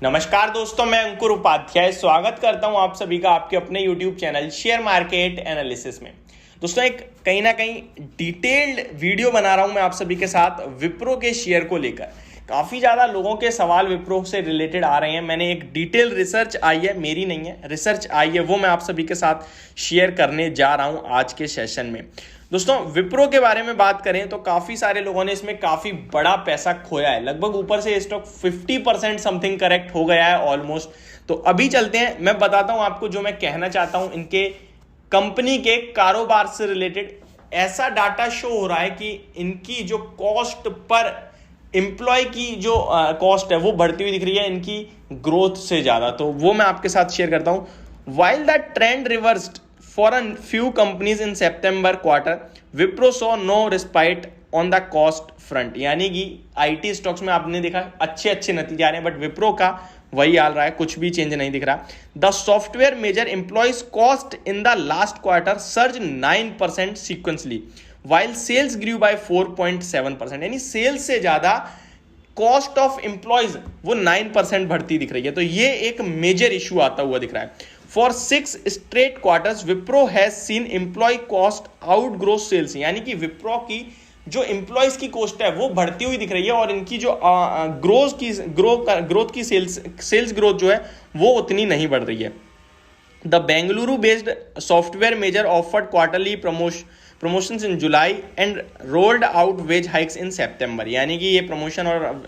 नमस्कार दोस्तों, मैं अंकुर उपाध्याय स्वागत करता हूं आप सभी का आपके अपने YouTube channel share market analysis में। दोस्तों, एक कहीं ना कहीं डिटेल्ड वीडियो बना रहा हूं मैं आप सभी के साथ विप्रो के शेयर को लेकर। काफ़ी ज़्यादा लोगों के सवाल विप्रो से रिलेटेड आ रहे हैं। मैंने एक डिटेल रिसर्च आई है, मेरी नहीं है, रिसर्च आई है, वो मैं आप सभी के साथ शेयर करने जा रहा हूं आज के सेशन में। दोस्तों, विप्रो के बारे में बात करें तो काफ़ी सारे लोगों ने इसमें काफ़ी बड़ा पैसा खोया है। लगभग ऊपर से स्टॉक 50% समथिंग करेक्ट हो गया है ऑलमोस्ट। तो अभी चलते हैं, मैं बताता हूं आपको जो मैं कहना चाहता हूं इनके कंपनी के कारोबार से रिलेटेड। ऐसा डाटा शो हो रहा है कि इनकी जो कॉस्ट पर एम्प्लॉय की जो कॉस्ट है वो बढ़ती हुई दिख रही है इनकी ग्रोथ से ज़्यादा। तो वो मैं आपके साथ शेयर करता हूं। While the trend reversed for a few companies in September quarter, Wipro saw no respite on the cost front। यानी कि आईटी स्टॉक्स में आपने देखा अच्छे नतीजे आ रहे हैं, बट विप्रो का वही हाल रहा है, कुछ भी चेंज नहीं दिख रहा। The software major employees cost in the last quarter surge 9% sequentially while sales grew by 4.7%। यानी सेल्स से ज्यादा कॉस्ट ऑफ एम्प्लॉयज वो 9% बढ़ती दिख रही है। तो ये एक मेजर इशू आता हुआ दिख रहा है। For 6 straight quarters, Wipro has seen employee cost outgrow sales। यानी कि विप्रो की जो एम्प्लॉयज की कॉस्ट है वो बढ़ती हुई दिख रही है और इनकी जो ग्रोथ की सेल्स ग्रोथ जो है वो उतनी नहीं बढ़ रही है। The Bengaluru based software major offered quarterly promotions in July and rolled out wage hikes in September. यानी कि ये प्रमोशन और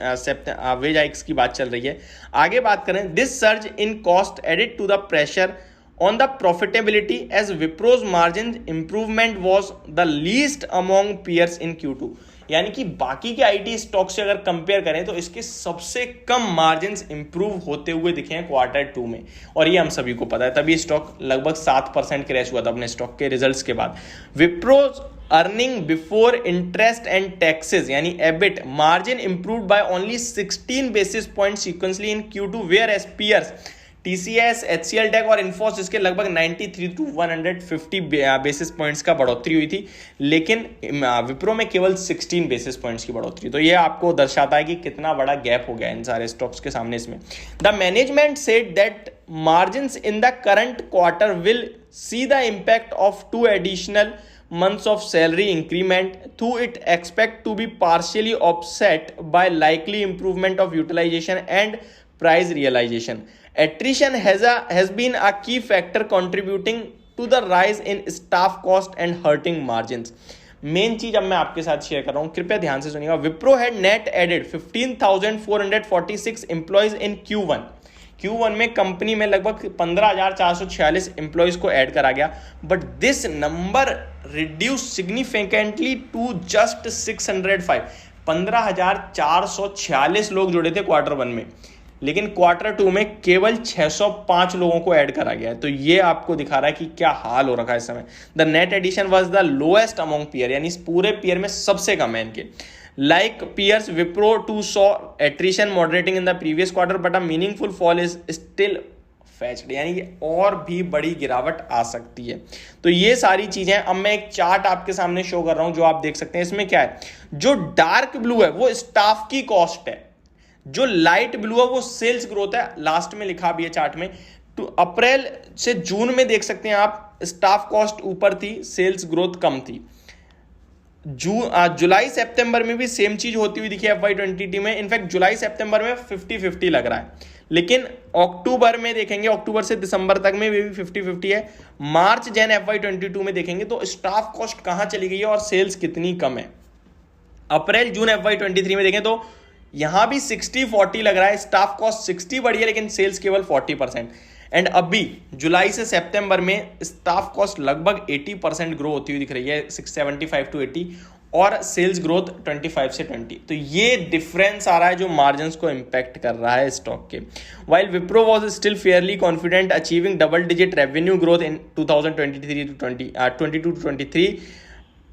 वेज हाइक्स की बात चल रही है। आगे बात करें, this surge in cost added to the pressure on the profitability as Wipro's margin improvement was the least among peers in Q2। यानी कि बाकी के आईटी स्टॉक से अगर कंपेयर करें तो इसके सबसे कम मार्जिन इंप्रूव होते हुए दिखे हैं Q2 में, और ये हम सभी को पता है। तभी स्टॉक लगभग 7% क्रैश हुआ था अपने स्टॉक के रिजल्ट्स के बाद। Wipro's earning before interest and taxes यानी EBIT margin improved by only 16 basis point sequentially in Q2, whereas peers TCS, HCL tech और इन्फोसिस के लगभग 93 to 150 बेसिस पॉइंट्स का बढ़ोतरी हुई थी, लेकिन विप्रो में केवल 16 बेसिस पॉइंट्स की बढ़ोतरी। तो ये आपको दर्शाता है कि कितना बड़ा गैप हो गया इन सारे स्टॉक्स के सामने इसमें। The management said that margins in the current quarter will see the impact of 2 additional months of salary increment, though it expect to be partially offset by likely improvement of utilization and price realization. Attrition has been a key factor contributing to the rise in staff cost and hurting margins। Main चीज अब मैं आपके साथ share कर रहा हूं, कृपया ध्यान से सुनिएगा। Wipro had net added 15,446 employees in Q1 में कंपनी में लगभग 15,446 एम्प्लॉयज को ऐड करा गया, but this number reduce significantly to just 605। 15,446 लोग जुड़े थे Q1 में, लेकिन Q2 में केवल 605 लोगों को ऐड करा गया है। तो ये आपको दिखा रहा है कि क्या हाल हो रखा है इस समय। The net addition was the lowest among peer, यानी इस पूरे पीयर में सबसे कम है इनके। Like peers, Wipro too saw attrition moderating in the previous quarter, but a meaningful fall is still fetched. यानी कि और भी बड़ी गिरावट आ सकती है। तो ये सारी चीजें, अब मैं एक चार्ट आपके सामने शो कर रहा हूं जो आप देख सकते हैं। इसमें क्या है, जो डार्क ब्लू है वो स्टाफ की कॉस्ट है, जो लाइट ब्लू है वो सेल्स ग्रोथ है। लास्ट में लिखा भी है चार्ट में। तो अप्रैल से जून में देख सकते हैं आप, स्टाफ कॉस्ट ऊपर थी, सेल्स ग्रोथ कम थी। जुलाई सितंबर में भी सेम चीज होती हुई दिखी FY22 में। इनफैक्ट जुलाई सितंबर में 50-50 लग रहा है, लेकिन अक्टूबर में देखेंगे, अक्टूबर से दिसंबर तक में भी 50-50 है। मार्च जैन FY22 में देखेंगे तो स्टाफ कॉस्ट कहां चली गई है और सेल्स कितनी कम है। अप्रैल जून FY23 में देखें तो यहां भी 60-40 लग रहा है। स्टाफ कॉस्ट 60 बढ़ी है लेकिन सेल्स केवल 40%। एंड अभी जुलाई से सितंबर में स्टाफ कॉस्ट लगभग 80% ग्रो होती हुई दिख रही है, 675 to 80, और सेल्स ग्रोथ 25 से 20। तो ये डिफरेंस आ रहा है जो मार्जिन्स को इंपैक्ट कर रहा है स्टॉक के। While Wipro was still Fairlie confident achieving double digit revenue growth in 2022 to 23,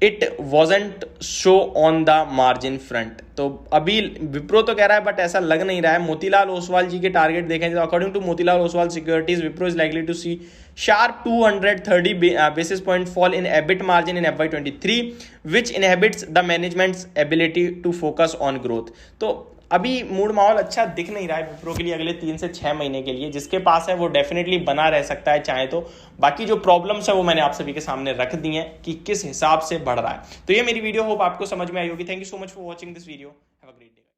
it wasn't show on the margin front. तो अभी विप्रो तो कह रहा है, बट ऐसा लग नहीं रहा है। मोतीलाल ओसवाल जी के टारगेट देखें तो according to Motilal Oswal securities, Wipro is likely to see sharp 230 basis point fall in EBIT margin in FY23, which inhibits the management's ability to focus on growth। तो अभी मूड माहौल अच्छा दिख नहीं रहा है विप्रो के लिए अगले 3 से 6 महीने के लिए। जिसके पास है वो डेफिनेटली बना रह सकता है चाहे तो। बाकी जो प्रॉब्लम्स है वो मैंने आप सभी के सामने रख दी हैं कि किस हिसाब से बढ़ रहा है। तो ये मेरी वीडियो होप आपको समझ में आई होगी। Thank you so much for watching this video. Have a great day.